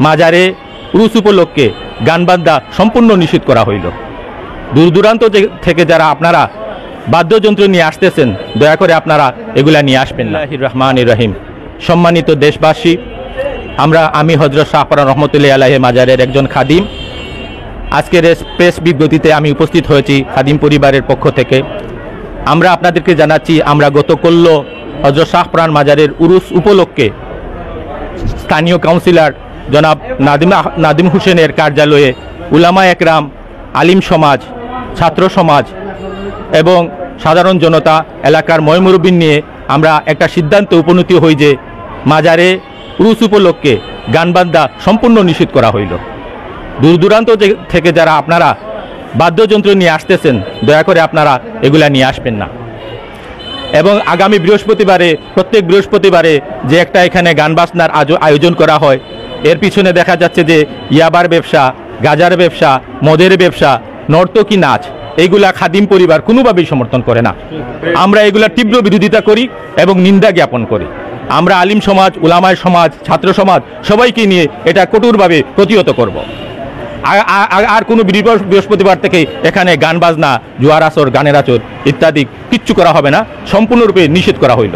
মাজারে উরুস উপলক্ষে গান বাজনা সম্পূর্ণ নিষিদ্ধ করা হইল। দূর দূরান্ত থেকে যারা আপনারা বাদ্যযন্ত্র নিয়ে আসতেছেন, দয়া করে আপনারা এগুলা নিয়ে আসবেন না। রহমানির রহিম। সম্মানিত দেশবাসী, আমি হযরত শাহপরান রহমতুল্লাহ আলাইহি মাজারের একজন খাদিম। আজকের প্রেস বিজ্ঞপ্তিতে আমি উপস্থিত হয়েছি খাদিম পরিবারের পক্ষ থেকে। আমরা আপনাদেরকে জানাচ্ছি, আমরা গতকাল হযরত শাহপরান মাজারের উরুস উপলক্ষে স্থানীয় কাউন্সিলর জনাব নাদিম হোসেনের কার্যালয়ে উলামা একরাম, আলিম সমাজ, ছাত্র সমাজ এবং সাধারণ জনতা, এলাকার ময়মুরব্বিন নিয়ে আমরা একটা সিদ্ধান্তে উপনীত হই যে মাজারে উরুস উপলক্ষে গান বাজনা সম্পূর্ণ নিষিদ্ধ করা হইল। দূর দূরান্ত থেকে যারা আপনারা বাদ্যযন্ত্র নিয়ে আসতেছেন, দয়া করে আপনারা এগুলা নিয়ে আসবেন না। এবং আগামী বৃহস্পতিবারে, প্রত্যেক বৃহস্পতিবারে যে একটা এখানে গান বাজনার আয়োজন করা হয়, এর পিছনে দেখা যাচ্ছে যে ইয়াবার ব্যবসা, গাজার ব্যবসা, মদের ব্যবসা, নর্তকী নাচ, এইগুলা খাদিম পরিবার কোনোভাবেই সমর্থন করে না। আমরা এগুলা তীব্র বিরোধিতা করি এবং নিন্দা জ্ঞাপন করি। আমরা আলিম সমাজ, উলামায় সমাজ, ছাত্র সমাজ সবাইকে নিয়ে এটা কঠোরভাবে প্রতিহত করব। আর কোনো বৃহস্পতিবার থেকে এখানে গান বাজনা, জুয়ার আসর, গানের আসর ইত্যাদি কিচ্ছু করা হবে না, সম্পূর্ণরূপে নিষেধ করা হইল।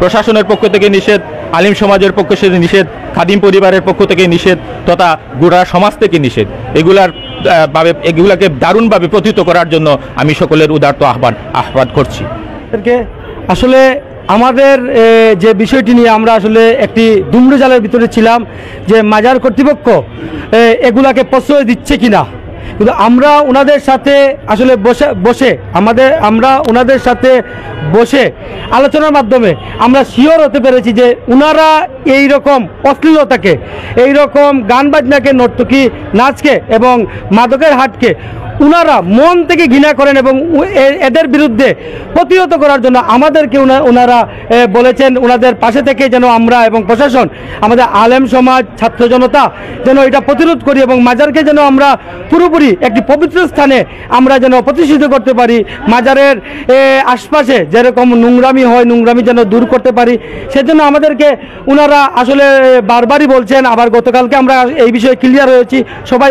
প্রশাসনের পক্ষ থেকে নিষেধ, আলিম সমাজের পক্ষ থেকে নিষেধ, খাদিম পরিবারের পক্ষ থেকে নিষেধ, তথা গোটা সমাজ থেকে নিষেধ। এগুলাকে দারুণভাবে প্রতিহত করার জন্য আমি সকলের উদারত আহ্বান করছি। আসলে আমাদের যে বিষয়টি নিয়ে আমরা আসলে একটি দুম্রজালের ভিতরে ছিলাম যে মাজার কর্তৃপক্ষ এগুলাকে প্রশ্রয় দিচ্ছে কিনা, কিন্তু আমরা ওনাদের সাথে আসলে ওনাদের সাথে বসে আলোচনার মাধ্যমে আমরা শিওর হতে পেরেছি যে ওনারা এই রকম অশ্লীলতাকে, এই রকম গান বাজনাকে, নর্তকী নাচকে এবং মাদকের হাটকে ওনারা মন থেকে ঘৃণা করেন এবং এদের বিরুদ্ধে প্রতিহত করার জন্য আমাদেরকে ওনারা বলেছেন ওনাদের পাশে থেকে যেন আমরা এবং প্রশাসন, আমাদের আলেম সমাজ, ছাত্র জনতা যেন এটা প্রতিরোধ করি এবং মাজারকে যেন আমরা পুরোপুরি একটি পবিত্র স্থানে আমরা যেন প্রতিষ্ঠিত করতে পারি। মাজারের আশপাশে যেরকম নোংরামি হয়, নোংরামি যেন দূর করতে পারি, সেজন্য আমাদেরকে ওনারা আসলে বারবারই বলছেন। আবার গতকালকে আমরা এই বিষয়ে ক্লিয়ার হয়েছি, সবাই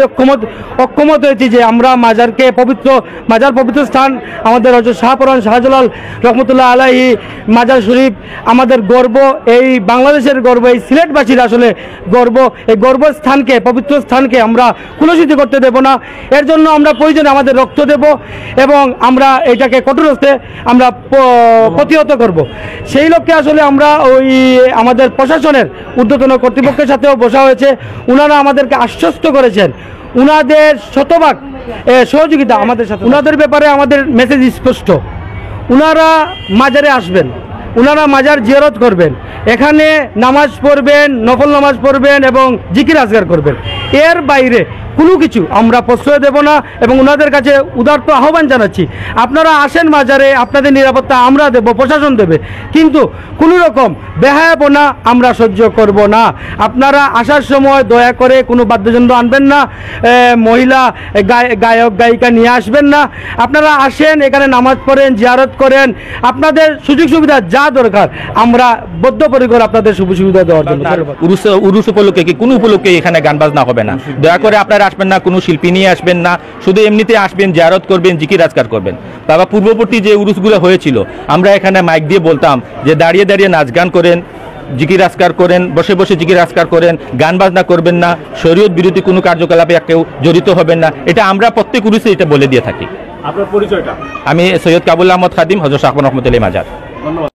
অক্ষমত হয়েছি যে আমরা মাজারকে পবিত্র স্থান, আমাদের হযরত শাহপরান শাহজালাল রহমতুল্লাহ আলাইহি মাজার শরীফ আমাদের গর্ব, এই বাংলাদেশের গর্ব, এই সিলেটবাসীর আসলে গর্ব। এই গর্বস্থানকে, পবিত্র স্থানকে আমরা কুলসিত করতে দেব না। এর জন্য আমরা প্রয়োজনে আমাদের রক্ত দেব এবং আমরা এটাকে কঠোর হস্তে আমরা প্রতিহত করব। সেই লক্ষ্যে আসলে আমরা আমাদের প্রশাসনের ঊর্ধ্বতন কর্তৃপক্ষের সাথেও বসা হয়েছে। ওনারা আমাদেরকে আশ্বস্ত করেছেন উনাদের শতভাগ সহযোগিতা আমাদের সাথে। উনাদের ব্যাপারে আমাদের মেসেজ স্পষ্ট, উনারা মাজারে আসবেন, উনারা মাজার জিয়ারত করবেন, এখানে নামাজ পড়বেন, নফল নামাজ পড়বেন এবং জিকির আজগার করবেন। এর বাইরে কোনো কিছু আমরা প্রশ্রয় দেব না এবং ওনাদের কাছে উদারত আহ্বান জানাচ্ছি, আপনারা আসেন মাজারে, আপনাদের নিরাপত্তা আমরা দেব, প্রশাসন দেবে, কিন্তু কোনো রকম বেহায়াপনা আমরা সহ্য করব না। আপনারা আসার সময় দয়া করে কোনো বাদ্যযন্ত্র আনবেন না, মহিলা গায়ক গায়িকা নিয়ে আসবেন না। আপনারা আসেন, এখানে নামাজ পড়েন, জিয়ারত করেন, আপনাদের সুযোগ সুবিধা যা দরকার আমরা বদ্ধপরিকর আপনাদের সুযোগ সুবিধা দেওয়ার জন্য। উরুস উপলক্ষে কি কোনো উপলক্ষে এখানে গান বাজনা হবে না, দয়া করে আপনারা আসবেন না, কোনো শিল্পী নিয়ে আসবেন না, শুধু এমনিতে আসবেন, জিয়ারত করবেন, জিকির আজকার করবেন। বাবা পূর্ববর্তী যে উরুসগুলো হয়েছিল, আমরা এখানে মাইক দিয়ে বলতাম যে দাঁড়িয়ে দাঁড়িয়ে নাচ গান করেন, জিকির আজকার করেন, বসে বসে জিকির আজকার করেন, গান বাজনা করবেন না, শরীয়ত বিরোধী কোনো কার্যকলাপে কেউ জড়িত হবেন না, এটা আমরা প্রত্যেক উরুসে এটা বলে দিয়ে থাকি। আপনার পরিচয়টা? আমি সৈয়দ কাবুল আহমদ খাদিম, হযরত শাহপরান রহমতুল্লাহ মাজার। ধন্যবাদ।